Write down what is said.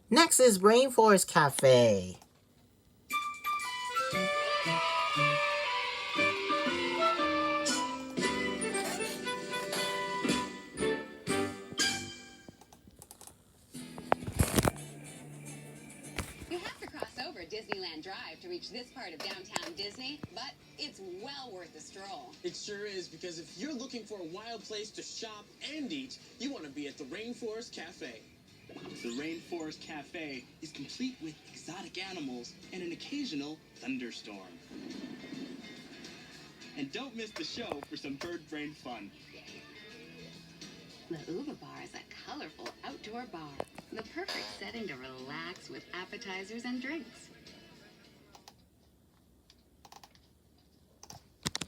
Next is Rainforest Cafe. You have to cross over Disneyland Drive to reach this part of downtown Disney, but it's well worth the stroll. It sure is, because if you're looking for a wild place to shop and eat, you want to be at the Rainforest Cafe. The Rainforest Cafe is complete with exotic animals and an occasional thunderstorm. And don't miss the show for some bird brain fun. The Uva Bar is a colorful outdoor bar, the perfect setting to relax with appetizers and drinks.